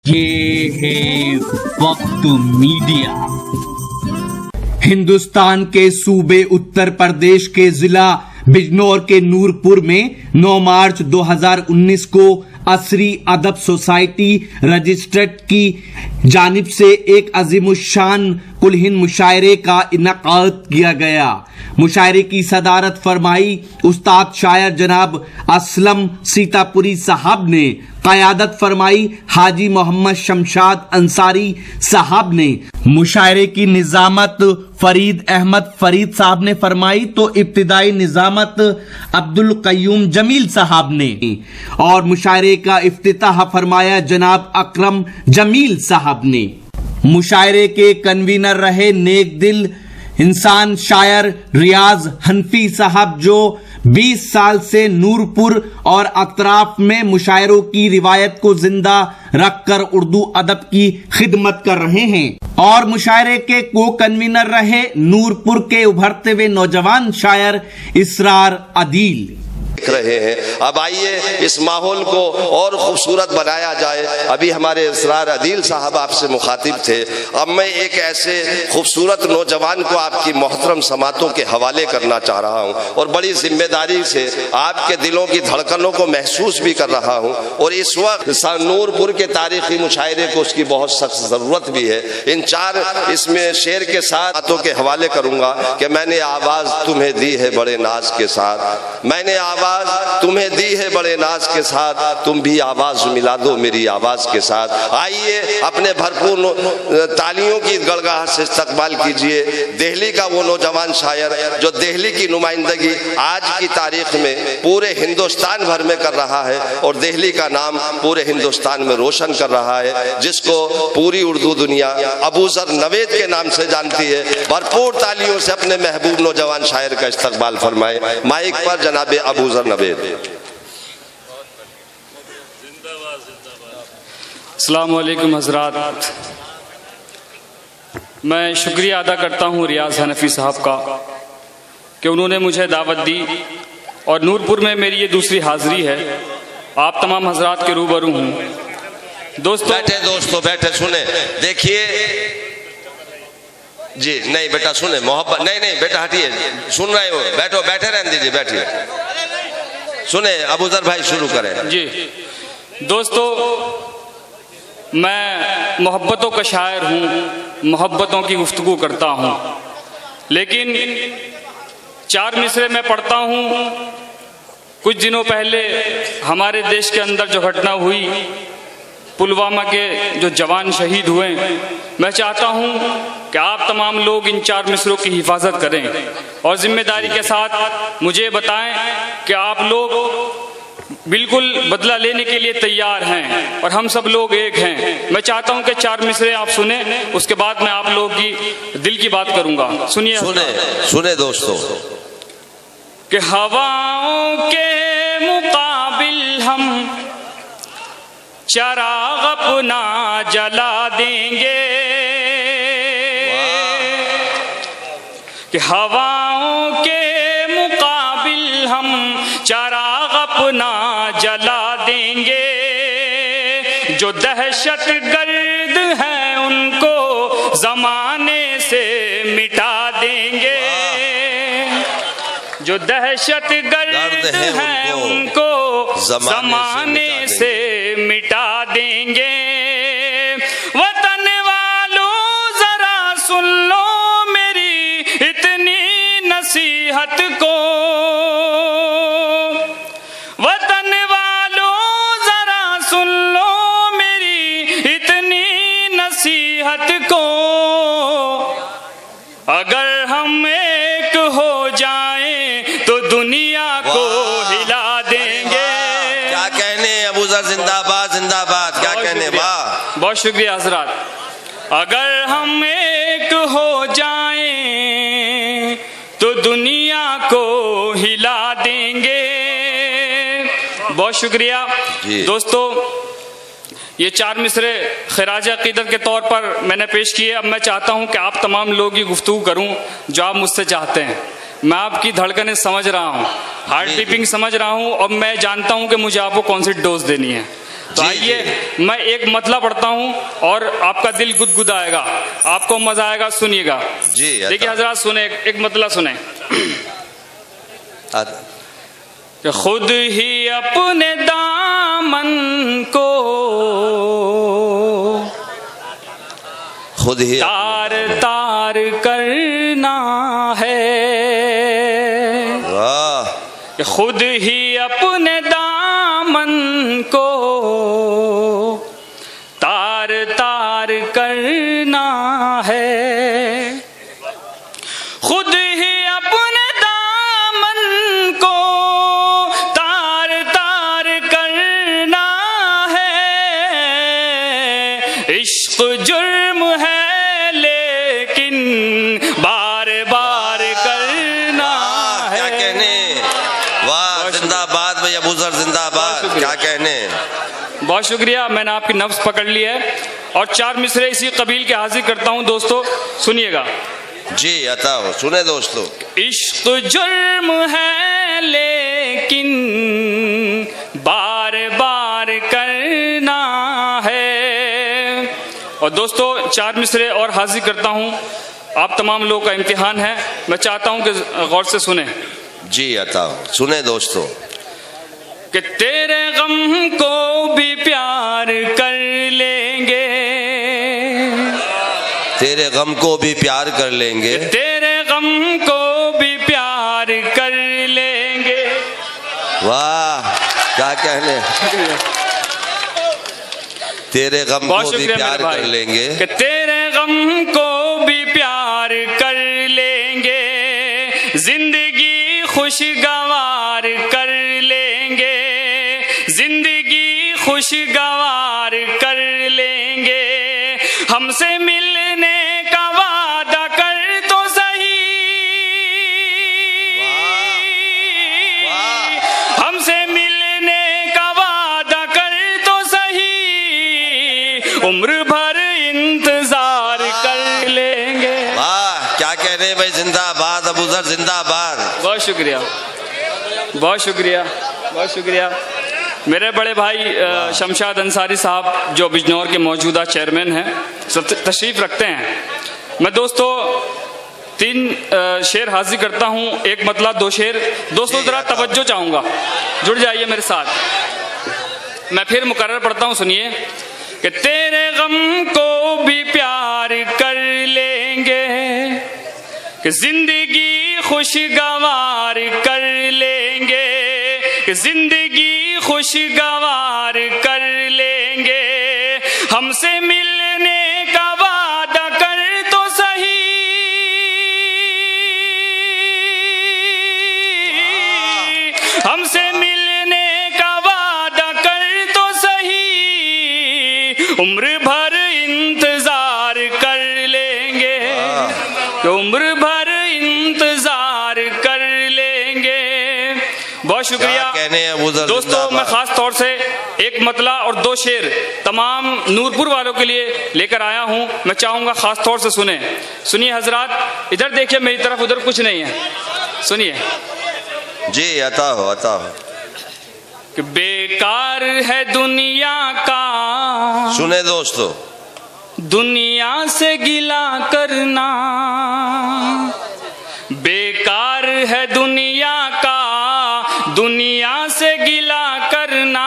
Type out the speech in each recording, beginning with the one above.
ये है वक्त मीडिया। हिंदुस्तान के सूबे उत्तर प्रदेश के जिला बिजनौर के नूरपुर में 9 मार्च 2019 को असरी अदब सोसाइटी रजिस्ट्रेट की जानिब से एक अजीमुशान कुलहिन मुशायरे का इनकाद किया गया। मुशायरे की सदारत फरमाई उस्ताद शायर जनाब असलम सीतापुरी साहब ने। क़यादत फरमाई हाजी मोहम्मद शमशाद अंसारी साहब ने। मुशायरे की निजामत फरीद अहमद फरीद साहब ने फरमाई तो इब्तिदाई निजामत अब्दुल कयूम जमील साहब ने और मुशायरे का इफ्तिताह फरमाया जनाब अकरम जमील साहब ने। मुशायरे के कन्वीनर रहे नेक दिल इंसान शायर रियाज हनफी साहब जो 20 साल से नूरपुर और अतराफ में मुशायरों की रिवायत को जिंदा रखकर उर्दू अदब की खिदमत कर रहे हैं और मुशायरे के को कन्वीनर रहे नूरपुर के उभरते हुए नौजवान शायर इसरार अदील रहे हैं। अब आइए इस माहौल को और खूबसूरत बनाया जाए। अभी हमारे इसरार अदील साहब आपसे मुखातिब थे। अब मैं एक ऐसे खूबसूरत नौजवान को आपकी मोहतरम समातों के हवाले करना चाह रहा हूं और बड़ी जिम्मेदारी से आपके दिलों की धड़कनों को महसूस भी कर रहा हूं और इस वक्त नूरपुर के तारीखी मुशायरे को उसकी बहुत सख्त जरूरत भी है। इन 4 इसमें शेर के साथ बातों के हवाले करूंगा कि मैंने आवाज तुम्हें दी है बड़े नाज के साथ, मैंने आवाज तुम्हें दी है बड़े नाज के साथ, तुम भी आवाज मिला दो मेरी आवाज के साथ। आइए अपने भरपूर तालियों की गड़गड़ाहट से इस्तकबाल कीजिए दिल्ली का वो नौजवान शायर जो दिल्ली की नुमाइंदगी आज की तारीख में पूरे हिंदुस्तान भर में कर रहा है और दिल्ली का नाम पूरे हिंदुस्तान में रोशन कर रहा है, जिसको पूरी उर्दू दुनिया अबू ज़र नवेद के नाम से जानती है। भरपूर तालियों से अपने महबूब नौजवान शायर का इस्तकबाल फरमाए। माइक पर जनाबे अबू ज़र नवेद। अस्सलाम वालेकुम हज़रात, मैं शुक्रिया अदा करता हूँ रियाज हनफी साहब का कि उन्होंने मुझे दावत दी और नूरपुर में मेरी ये दूसरी हाज़िरी है। आप तमाम हज़रात के रूबरू हूँ। दोस्तों बैठे सुने, देखिए जी, नहीं बेटा सुने, मोहब्बत नहीं बेटा हटिए, सुन रहे हो, बैठो, बैठे रहने दीजिए, बैठिए, सुने। अबू ज़र भाई शुरू करें जी। दोस्तों, मैं मोहब्बतों का शायर हूँ, मोहब्बतों की गुफ्तगू करता हूँ, लेकिन 4 मिसरे मैं पढ़ता हूँ। कुछ दिनों पहले हमारे देश के अंदर जो घटना हुई, पुलवामा के जो जवान शहीद हुए, मैं चाहता हूँ कि आप तमाम लोग इन 4 मिसरों की हिफाजत करें और जिम्मेदारी के साथ मुझे बताएं कि आप लोग बिल्कुल बदला लेने के लिए तैयार हैं और हम सब लोग एक हैं। मैं चाहता हूं कि 4 मिसरे आप सुने, उसके बाद मैं आप लोग की दिल की बात करूंगा। सुनिए, सुने दोस्तों। कि हवाओं के मुकाबिल हम चराग अपना जला देंगे, कि हवाओं के मुकाबिल हम चराग अपना जला देंगे। जो दहशत गर्द हैं उनको जमाने से मिटा देंगे, जो दहशत गर्द हैं उनको जमाने से मिटा देंगे। वतन वालों जरा सुन लो मेरी इतनी नसीहत को, वतन वालों जरा सुन लो मेरी इतनी नसीहत को। अगर हम एक हो जाएं तो दुनिया को हिला देंगे। क्या कहने अबू ज़र, जिंदाबाद जिंदाबाद, क्या कहने। वाह, बहुत शुक्रिया हज़रात। अगर हम एक हो जाएं तो दुनिया को हिला देंगे। बहुत शुक्रिया दोस्तों। ये 4 मिसरे खिराज अक़ीदत के तौर पर मैंने पेश किए। अब मैं चाहता हूं कि आप तमाम लोग ये गुफ्तगू करूं जो आप मुझसे चाहते हैं। मैं आपकी धड़कनें समझ रहा हूं, हार्ट बीटिंग समझ रहा हूं और मैं जानता हूं कि मुझे आपको कौन सी डोज देनी है। तो जी, आइए मैं एक मतला पढ़ता हूं और आपका दिल गुदगुदाएगा, आपको मजा आएगा, सुनिएगा। जी, देखिए हजरात सुने, एक मतला सुने। कि खुद ही अपने दामन को खुद ही तार तार करना है, वाह, कि खुद ही अपने दामन को तार तार करना है, खुद ही अपने दामन को तार तार करना है। इश्क जुर्म है लेकिन बार बार करना है। क्या कहने, वाह, जिंदाबाद भैया अबूजर, जिंदाबाद, क्या कहने। बहुत शुक्रिया, मैंने आपकी नफ्स पकड़ ली है और 4 मिसरे इसी कबील के हाजिर करता हूं दोस्तों, सुनिएगा। जी अता हो, सुने दोस्तों। इश्क जुर्म है लेकिन बार बार करना है। और दोस्तों 4 मिसरे और हाजिर करता हूं, आप तमाम लोगों का इम्तिहान है, मैं चाहता हूं कि गौर से सुने। जी अता हो, सुने दोस्तों। कि तेरे गम को भी प्यार कर लेंगे, तेरे गम को भी प्यार कर लेंगे, तेरे गम को भी प्यार कर लेंगे। वाह, क्या कहने, तेरे गम बहुत को भी शुक्रिया प्यार मेरे भाई। कर लेंगे, कि तेरे गम को भी प्यार कर लेंगे, जिंदगी खुशगवार कर लेंगे, जिंदगी खुशगवार कर लेंगे। हमसे मिलने का वादा कर तो सही, हमसे मिलने का वादा कर तो सही, उम्र भर इंतजार कर लेंगे। वाह, क्या कहने भाई, जिंदाबाद अबूजर, जिंदाबाद। बहुत शुक्रिया, बहुत शुक्रिया, बहुत शुक्रिया। मेरे बड़े भाई शमशाद अंसारी साहब जो बिजनौर के मौजूदा चेयरमैन हैं, तशरीफ रखते हैं। मैं दोस्तों 3 शेर हाजिर करता हूं, एक मतला 2 शेर। दोस्तों जरा तवज्जो चाहूंगा, जुड़ जाइए मेरे साथ। मैं फिर मुकर्रर पढ़ता हूं, सुनिए। कि तेरे गम को भी प्यार कर लेंगे, कि जिंदगी खुशगवार कर लेंगे, कि जिंदगी खुशगवार कर लेंगे। हमसे मिलने का वादा कर तो सही, हमसे मिलने का वादा कर तो सही, उम्र भर इंतजार कर लेंगे, उम्र भर इंतजार कर लेंगे। बहुत शुक्रिया दोस्तों। मैं खास तौर से एक मतला और 2 शेर तमाम नूरपुर वालों के लिए लेकर आया हूं, मैं चाहूंगा खास तौर से सुने। सुनिए हजरात, इधर देखिए मेरी तरफ, उधर कुछ नहीं है, सुनिए। जी अता हो, अता हो। कि बेकार है दुनिया का, सुने दोस्तों, दुनिया से गिला करना, बेकार है दुनिया का, दुनिया से गिला करना,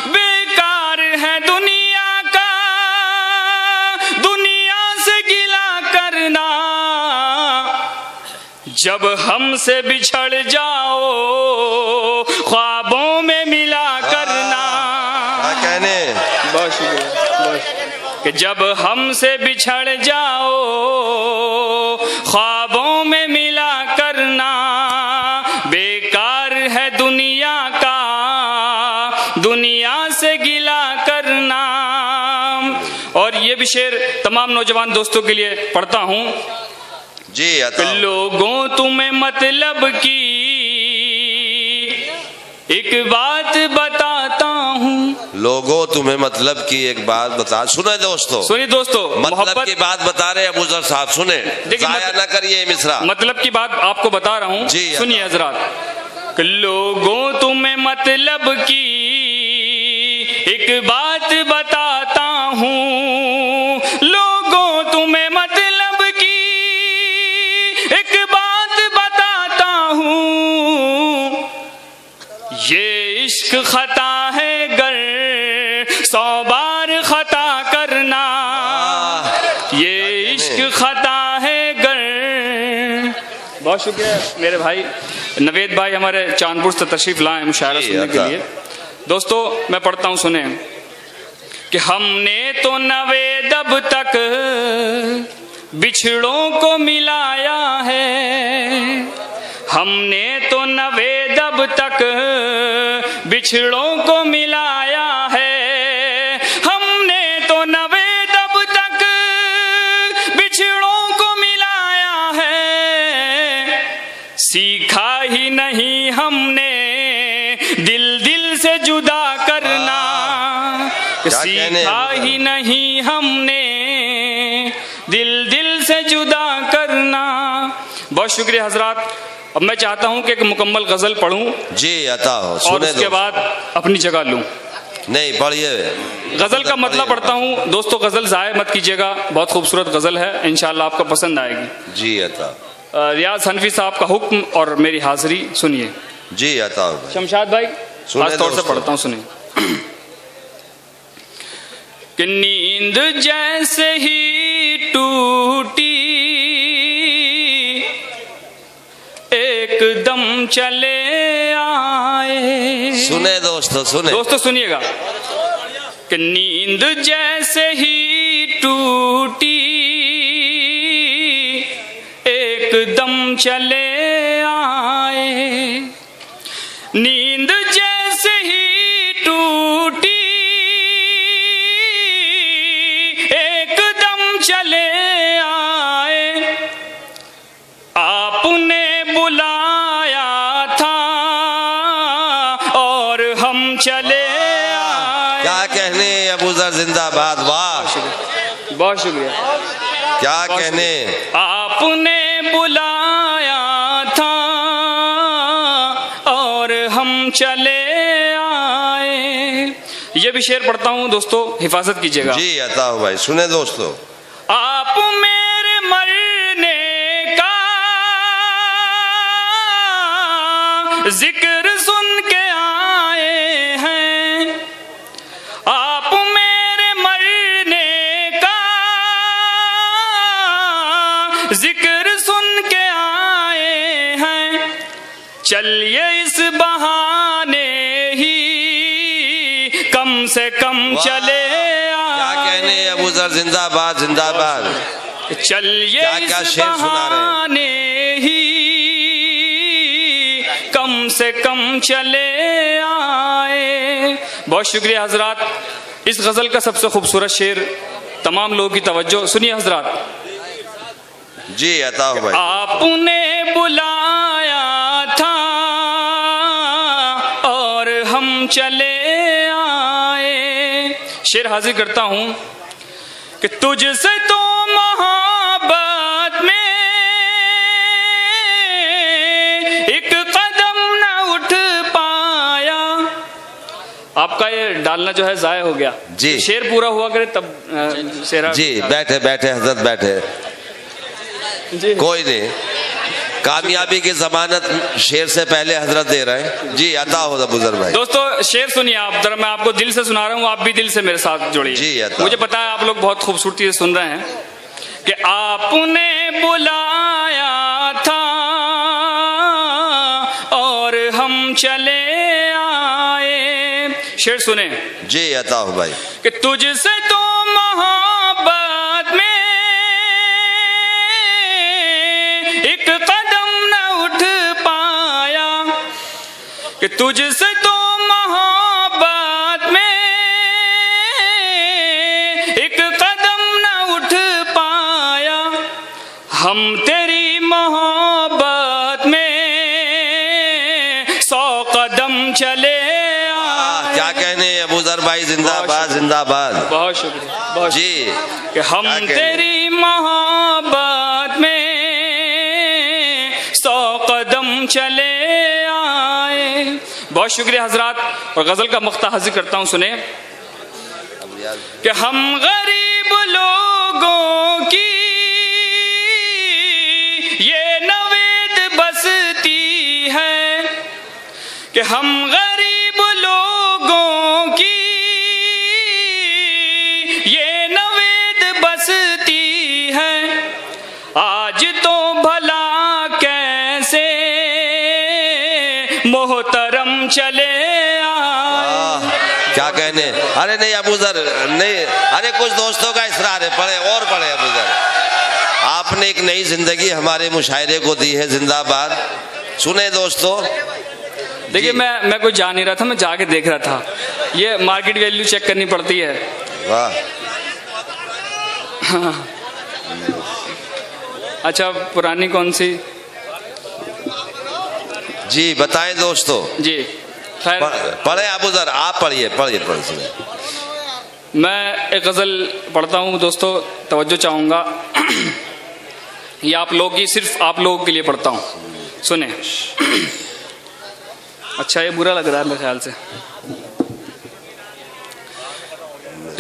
बेकार है दुनिया का, दुनिया से गिला करना। जब हमसे बिछड़ जाओ ख्वाबों में मिला करना। क्या कहने, बहुत शुक्रिया। कि जब हमसे बिछड़ जाओ ख्वाबों में मिला करना, बेकार है दुनिया का, दुनिया से गिला करना। और ये भी शेर तमाम नौजवान दोस्तों के लिए पढ़ता हूं। जी अता। लोगों तुम्हें मतलब की एक बात बताता हूँ, लोगों तुम्हें मतलब की एक बात बता, सुने दोस्तों, सुनिए दोस्तों, मतलब की बात बता रहे अबूजर साहब, सुने, जाया ना करिए मिश्रा, मतलब की बात आपको बता रहा हूँ, सुनिए हजरात। लोगों तुम्हें मतलब की एक बात बताता हूँ लोगों तुम्हें मतलब की, एक बात बताता हूँ, ये इश्क खता है गर 100 बार खता करना, ये इश्क खता है गर। बहुत शुक्रिया मेरे भाई नवेद भाई हमारे चांदपुर से तशरीफ लाए मुशायरा सुनने के लिए। दोस्तों मैं पढ़ता हूँ, सुने कि हमने तो नवेद अब तक बिछड़ों को मिलाया है, हमने तो नवेद अब तक बिछड़ों को मिलाया है, हमने तो नवेद अब तक बिछड़ों को मिलाया है, सीखा ही नहीं हमने दिल दिल से जुदा करना, सीखा ही नहीं हमने दिल दिल से जुदा करना। बहुत शुक्रिया हजरात। अब मैं चाहता हूं कि एक मुकम्मल गजल पढ़ूं जी अता हो, और उसके बाद अपनी जगह लूं। नहीं पढ़िए, गजल का मतलब पढ़ता हूं दोस्तों, गजल जाया मत कीजिएगा, बहुत खूबसूरत गजल है, इंशाल्लाह आपको पसंद आएगी। जी अता। रियाज हनफी साहब का हुक्म और मेरी हाजिरी सुनिए। जी अता हो। शमशाद भाई खास तौर से पढ़ता हूं, सुनिए कि नींद जैसे ही टूटी एकदम चले आए। सुने दोस्तों, सुने दोस्तों सुनिएगा कि नींद जैसे ही टूटी एकदम चले आए, नींद जैसे ही टूटी एकदम चले आए, आपने बुलाया था और हम चले आए। क्या कहने अबू ज़र जिंदाबाद, वाह बहुत शुक्रिया। क्या कहने, आपने बुलाया था और हम चले आए। ये भी शेर पढ़ता हूं दोस्तों, हिफाजत कीजिएगा। जी अता हो भाई, सुने दोस्तों। आप मेरे मरने का जिक्र सुन के आए हैं, आप मेरे मरने का जिक्र सुन के आए हैं, चलिए इस बहाने ही कम से कम चले क्या कहने अबू ज़र जिंदाबाद, जिंदाबाद। चलिए क्या इस शेर सुना रहे हैं। बहाने ही कम से कम चले आए। बहुत शुक्रिया हजरात। इस गजल का सबसे खूबसूरत शेर तमाम लोगों की तवज्जो सुनिए हजरात। जी अता हो भाई। आपने बुलाया था और हम चले आए। शेर हाजिर करता हूं कि तुझसे तो मोहब्बत में एक कदम न उठ पाया। आपका ये डालना जो है जाया हो गया जी। शेर पूरा हुआ करे तब शेरा। जी बैठे बैठे हजरत बैठे, जी कोई नहीं, कामयाबी की जमानत शेर से पहले हजरत दे रहे हैं। जी अता हो अबू ज़र भाई। दोस्तों शेर सुनिए आप, जरा मैं आपको दिल से सुना रहा हूँ, आप भी दिल से मेरे साथ जुड़िए। जी, अता। मुझे पता है आप लोग बहुत खूबसूरती से सुन रहे हैं कि आपने बुलाया था और हम चले आए। शेर सुने। जी अता हो भाई। कि तुझसे तो मोहब्बत में एक कदम न उठ पाया, कि तुझसे तो मोहब्बत में एक कदम न उठ पाया, हम तेरी मोहब्बत में 100 कदम चले आए। क्या कहने अबू ज़र भाई, जिंदाबाद जिंदाबाद। बहुत शुक्रिया, बहुत जी कि हम क्या कहने? तेरी मोहब्बत में 100 कदम चले आए। बहुत शुक्रिया हजरात। और गजल का मख्ता हाजिर करता हूं, सुने कि हम गरीब लोगों की ये नवेद बसती है, कि हम गरीब लोगों की ये नवेद बसती है। आज तो भला कैसे मोहतरम चले क्या कहने। अरे नहीं अबूजर नहीं, अरे कुछ दोस्तों का इसरार है, पढ़े और पढ़े अबूजर। आपने एक नई जिंदगी हमारे मुशायरे को दी है, जिंदाबाद। सुने दोस्तों। देखिए मैं कुछ जान नहीं रहा था, मैं जाके देख रहा था। ये मार्केट वैल्यू चेक करनी पड़ती है। वाह। अच्छा पुरानी कौन सी? जी बताएं दोस्तों। जी खैर पढ़े अबूजर, आप पढ़िए पढ़िए पढ़िए। मैं एक गज़ल पढ़ता हूँ दोस्तों, तवज्जो चाहूँगा। ये आप लोग की, सिर्फ आप लोगों के लिए पढ़ता हूँ, सुने। अच्छा ये बुरा लग रहा है मेरे ख्याल से।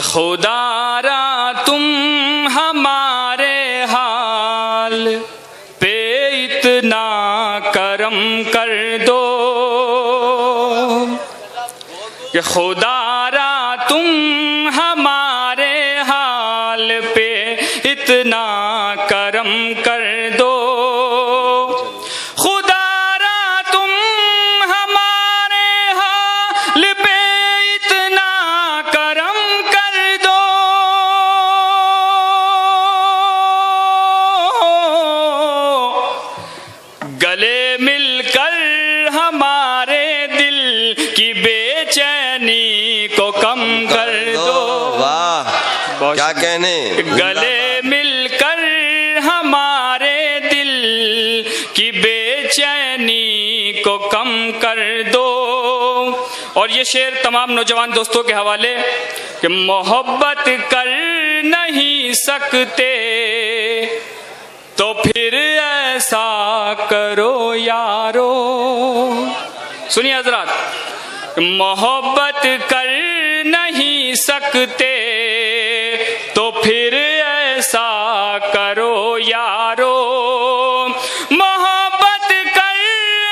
खुदारा तुम हमारे हाल पे इतना करम कर दो, कि खुदारा तुम हमारे हाल पे इतना करम कर दो। खुदारा तुम हमारे हाल पे इतना करम कर दो, गले मिलकर हमारे दिल की बेचैनी को कम कर दो। वाह क्या कहने। गले मिलकर हमारे दिल की बेचैनी को कम कर दो। और ये शेर तमाम नौजवान दोस्तों के हवाले, कि मोहब्बत कर नहीं सकते तो फिर ऐसा करो यारो। सुनिए हजरात, मोहब्बत कर नहीं सकते तो फिर ऐसा करो यारो। मोहब्बत कर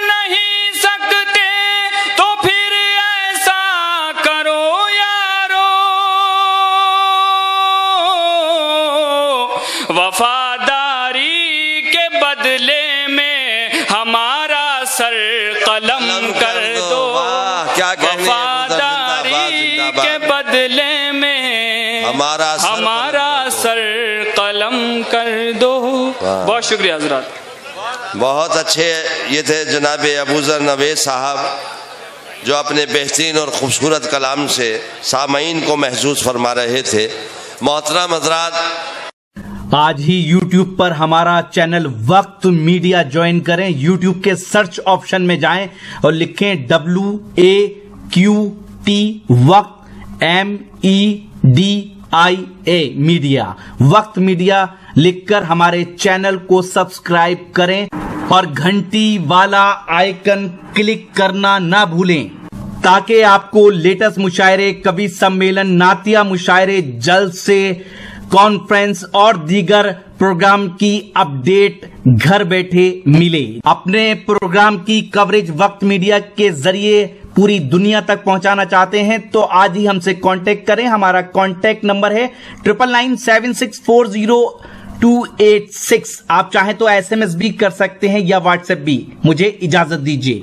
नहीं सकते तो फिर ऐसा करो यारो। वफादारी के बदले में हमारा सर कलम कर दो। वफादारी के बदले में हमारा सर कलम कर दो। बहुत शुक्रिया हजरात। बहुत अच्छे ये थे जनाब अबूजर नवेद साहब, जो अपने बेहतरीन और खूबसूरत कलाम से सामईन को महसूस फरमा रहे थे। मोहतरम हजरात, आज ही YouTube पर हमारा चैनल वक्त मीडिया ज्वाइन करें। YouTube के सर्च ऑप्शन में जाएं और लिखें WAQT वक्त MEDIA मीडिया। वक्त मीडिया लिखकर हमारे चैनल को सब्सक्राइब करें और घंटी वाला आइकन क्लिक करना ना भूलें, ताकि आपको लेटेस्ट मुशायरे, कवि सम्मेलन, नातिया मुशायरे, जल्द से कॉन्फ्रेंस और दीगर प्रोग्राम की अपडेट घर बैठे मिले। अपने प्रोग्राम की कवरेज वक्त मीडिया के जरिए पूरी दुनिया तक पहुंचाना चाहते हैं तो आज ही हमसे कांटेक्ट करें। हमारा कांटेक्ट नंबर है 9997640286। आप चाहें तो SMS भी कर सकते हैं या व्हाट्सएप भी। मुझे इजाजत दीजिए।